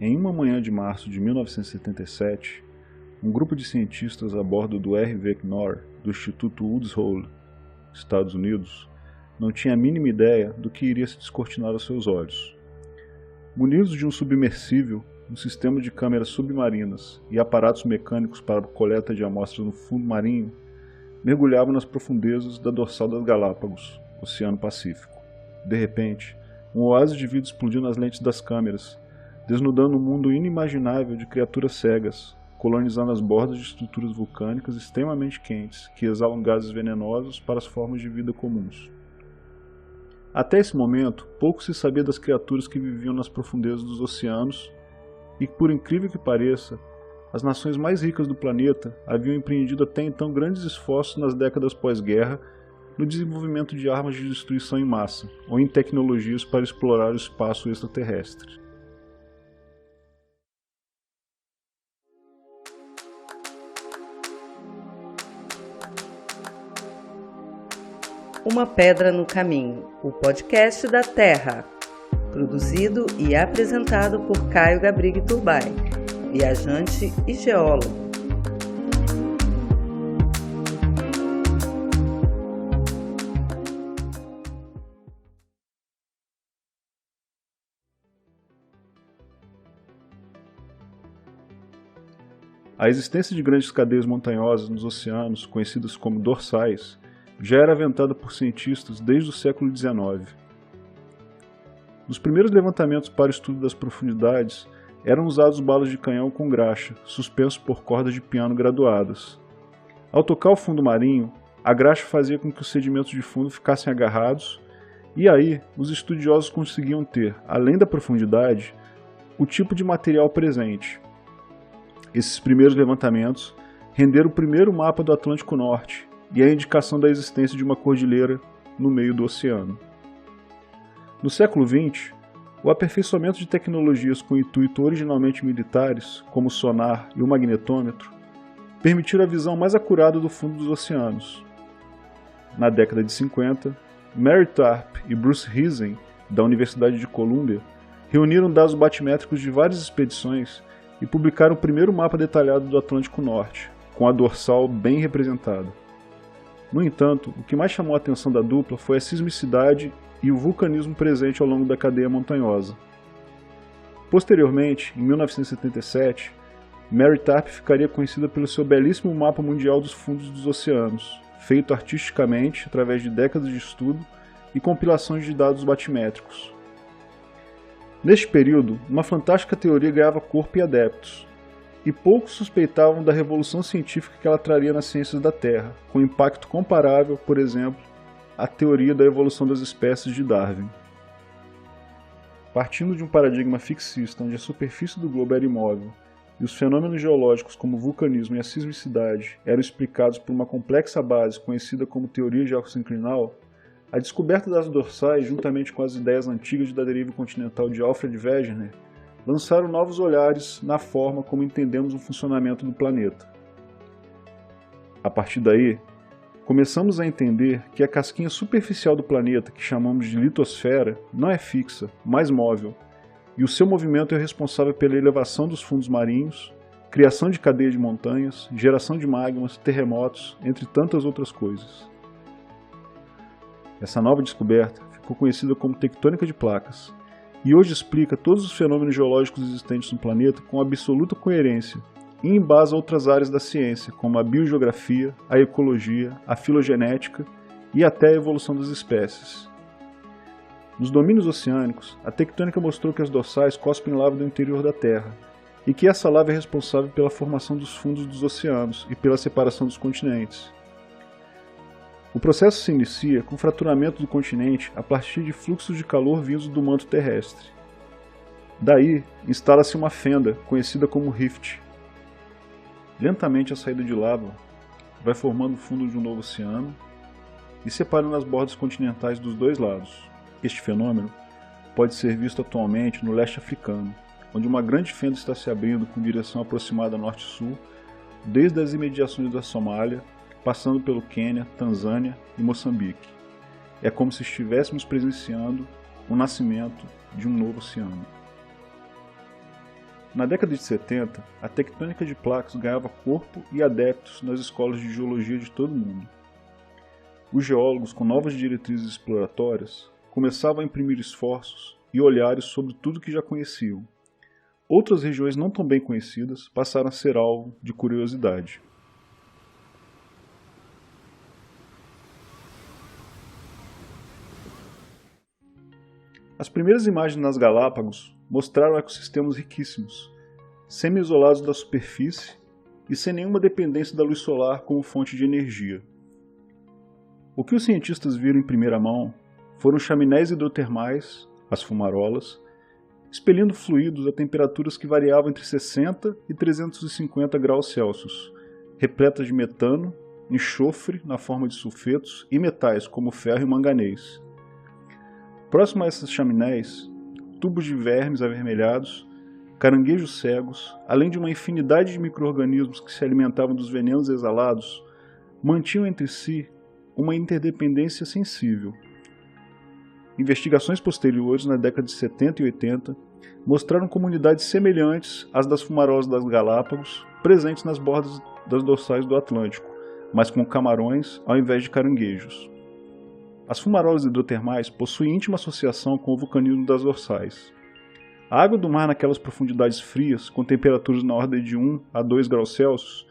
Em uma manhã de março de 1977, um grupo de cientistas a bordo do RV Knorr, do Instituto Woods Hole, Estados Unidos, não tinha a mínima ideia do que iria se descortinar aos seus olhos. Munidos de um submersível, um sistema de câmeras submarinas e aparatos mecânicos para a coleta de amostras no fundo marinho, mergulhavam nas profundezas da dorsal das Galápagos, Oceano Pacífico. De repente, um oásis de vida explodiu nas lentes das câmeras, desnudando um mundo inimaginável de criaturas cegas, colonizando as bordas de estruturas vulcânicas extremamente quentes que exalam gases venenosos para as formas de vida comuns. Até esse momento, pouco se sabia das criaturas que viviam nas profundezas dos oceanos e, por incrível que pareça, as nações mais ricas do planeta haviam empreendido até então grandes esforços nas décadas pós-guerra no desenvolvimento de armas de destruição em massa ou em tecnologias para explorar o espaço extraterrestre. Uma Pedra no Caminho, o podcast da Terra, produzido e apresentado por Caio Gabrig Turbay, viajante e geólogo. A existência de grandes cadeias montanhosas nos oceanos, conhecidas como dorsais, já era aventada por cientistas desde o século XIX. Nos primeiros levantamentos para o estudo das profundidades, eram usados balas de canhão com graxa, suspensos por cordas de piano graduadas. Ao tocar o fundo marinho, a graxa fazia com que os sedimentos de fundo ficassem agarrados, e aí os estudiosos conseguiam ter, além da profundidade, o tipo de material presente. Esses primeiros levantamentos renderam o primeiro mapa do Atlântico Norte, e a indicação da existência de uma cordilheira no meio do oceano. No século XX, o aperfeiçoamento de tecnologias com intuito originalmente militares, como o sonar e o magnetômetro, permitiram a visão mais acurada do fundo dos oceanos. Na década de 50, Mary Tarp e Bruce Heisen, da Universidade de Colômbia, reuniram dados batimétricos de várias expedições e publicaram o primeiro mapa detalhado do Atlântico Norte, com a dorsal bem representada. No entanto, o que mais chamou a atenção da dupla foi a sismicidade e o vulcanismo presente ao longo da cadeia montanhosa. Posteriormente, em 1977, Mary Tarp ficaria conhecida pelo seu belíssimo mapa mundial dos fundos dos oceanos, feito artisticamente através de décadas de estudo e compilações de dados batimétricos. Neste período, uma fantástica teoria ganhava corpo e adeptos, e poucos suspeitavam da revolução científica que ela traria nas ciências da Terra, com impacto comparável, por exemplo, à teoria da evolução das espécies de Darwin. Partindo de um paradigma fixista onde a superfície do globo era imóvel e os fenômenos geológicos como o vulcanismo e a sismicidade eram explicados por uma complexa base conhecida como teoria geossinclinal, a descoberta das dorsais, juntamente com as ideias antigas da deriva continental de Alfred Wegener, lançaram novos olhares na forma como entendemos o funcionamento do planeta. A partir daí, começamos a entender que a casquinha superficial do planeta, que chamamos de litosfera, não é fixa, mas móvel, e o seu movimento é responsável pela elevação dos fundos marinhos, criação de cadeias de montanhas, geração de magmas, terremotos, entre tantas outras coisas. Essa nova descoberta ficou conhecida como tectônica de placas, e hoje explica todos os fenômenos geológicos existentes no planeta com absoluta coerência e embasa outras áreas da ciência, como a biogeografia, a ecologia, a filogenética e até a evolução das espécies. Nos domínios oceânicos, a tectônica mostrou que as dorsais cospem lava do interior da Terra e que essa lava é responsável pela formação dos fundos dos oceanos e pela separação dos continentes. O processo se inicia com o fraturamento do continente a partir de fluxos de calor vindos do manto terrestre. Daí, instala-se uma fenda, conhecida como rift. Lentamente a saída de lava vai formando o fundo de um novo oceano e separando as bordas continentais dos dois lados. Este fenômeno pode ser visto atualmente no leste africano, onde uma grande fenda está se abrindo com direção aproximada norte-sul, desde as imediações da Somália, passando pelo Quênia, Tanzânia e Moçambique. É como se estivéssemos presenciando o nascimento de um novo oceano. Na década de 70, a tectônica de placas ganhava corpo e adeptos nas escolas de geologia de todo o mundo. Os geólogos, com novas diretrizes exploratórias, começavam a imprimir esforços e olhares sobre tudo que já conheciam. Outras regiões não tão bem conhecidas passaram a ser alvo de curiosidade. As primeiras imagens nas Galápagos mostraram ecossistemas riquíssimos, semi-isolados da superfície e sem nenhuma dependência da luz solar como fonte de energia. O que os cientistas viram em primeira mão foram chaminés hidrotermais, as fumarolas, expelindo fluidos a temperaturas que variavam entre 60 e 350 graus Celsius, repletas de metano, enxofre na forma de sulfetos e metais como ferro e manganês. Próximo a essas chaminés, tubos de vermes avermelhados, caranguejos cegos, além de uma infinidade de micro-organismos que se alimentavam dos venenos exalados, mantinham entre si uma interdependência sensível. Investigações posteriores, na década de 70 e 80, mostraram comunidades semelhantes às das fumarolas das Galápagos, presentes nas bordas das dorsais do Atlântico, mas com camarões ao invés de caranguejos. As fumarolas hidrotermais possuem íntima associação com o vulcanismo das dorsais. A água do mar naquelas profundidades frias, com temperaturas na ordem de 1 a 2 graus Celsius,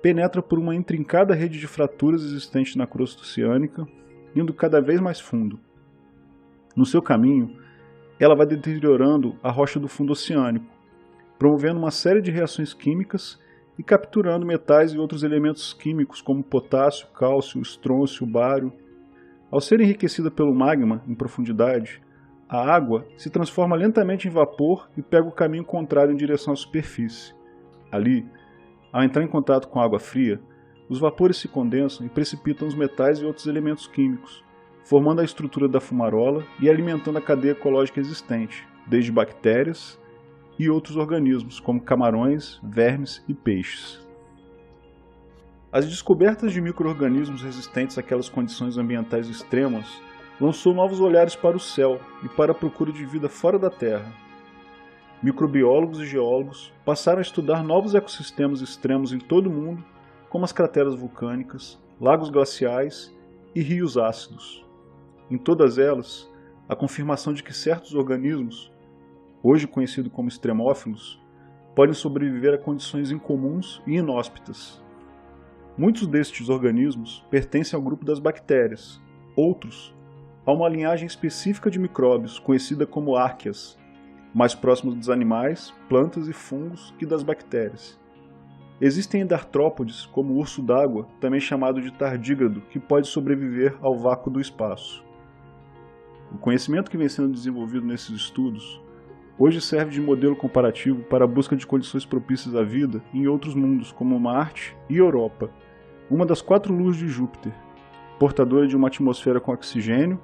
penetra por uma intrincada rede de fraturas existente na crosta oceânica, indo cada vez mais fundo. No seu caminho, ela vai deteriorando a rocha do fundo oceânico, promovendo uma série de reações químicas e capturando metais e outros elementos químicos como potássio, cálcio, estrôncio, bário. Ao ser enriquecida pelo magma em profundidade, a água se transforma lentamente em vapor e pega o caminho contrário em direção à superfície. Ali, ao entrar em contato com a água fria, os vapores se condensam e precipitam os metais e outros elementos químicos, formando a estrutura da fumarola e alimentando a cadeia ecológica existente, desde bactérias e outros organismos, como camarões, vermes e peixes. As descobertas de micro-organismos resistentes àquelas condições ambientais extremas lançou novos olhares para o céu e para a procura de vida fora da Terra. Microbiólogos e geólogos passaram a estudar novos ecossistemas extremos em todo o mundo, como as crateras vulcânicas, lagos glaciais e rios ácidos. Em todas elas, a confirmação de que certos organismos, hoje conhecidos como extremófilos, podem sobreviver a condições incomuns e inóspitas. Muitos destes organismos pertencem ao grupo das bactérias, outros a uma linhagem específica de micróbios, conhecida como árqueas, mais próximos dos animais, plantas e fungos que das bactérias. Existem ainda artrópodes, como o urso d'água, também chamado de tardígrado, que pode sobreviver ao vácuo do espaço. O conhecimento que vem sendo desenvolvido nesses estudos hoje serve de modelo comparativo para a busca de condições propícias à vida em outros mundos, como Marte e Europa, uma das 4 luas de Júpiter, portadora de uma atmosfera com oxigênio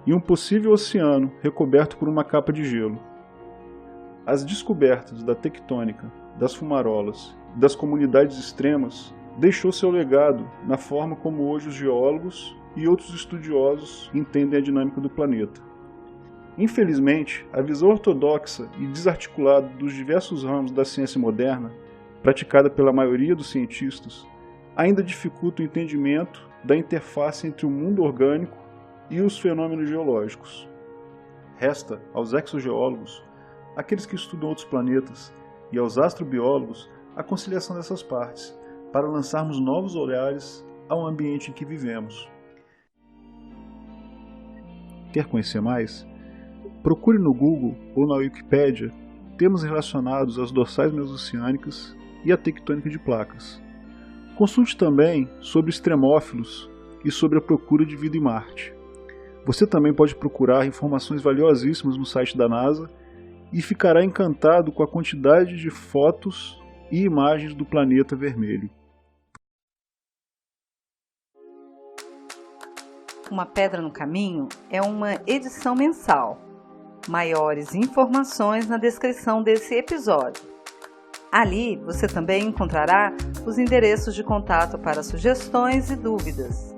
e um possível oceano recoberto por uma capa de gelo. As descobertas da tectônica, das fumarolas e das comunidades extremas deixou seu legado na forma como hoje os geólogos e outros estudiosos entendem a dinâmica do planeta. Infelizmente, a visão ortodoxa e desarticulada dos diversos ramos da ciência moderna, praticada pela maioria dos cientistas, ainda dificulta o entendimento da interface entre o mundo orgânico e os fenômenos geológicos. Resta aos exogeólogos, aqueles que estudam outros planetas, e aos astrobiólogos a conciliação dessas partes, para lançarmos novos olhares ao ambiente em que vivemos. Quer conhecer mais? Procure no Google ou na Wikipédia termos relacionados às dorsais mesoceânicas e à tectônica de placas. Consulte também sobre extremófilos e sobre a procura de vida em Marte. Você também pode procurar informações valiosíssimas no site da NASA e ficará encantado com a quantidade de fotos e imagens do planeta vermelho. Uma Pedra no Caminho é uma edição mensal. Maiores informações na descrição desse episódio. Ali você também encontrará os endereços de contato para sugestões e dúvidas.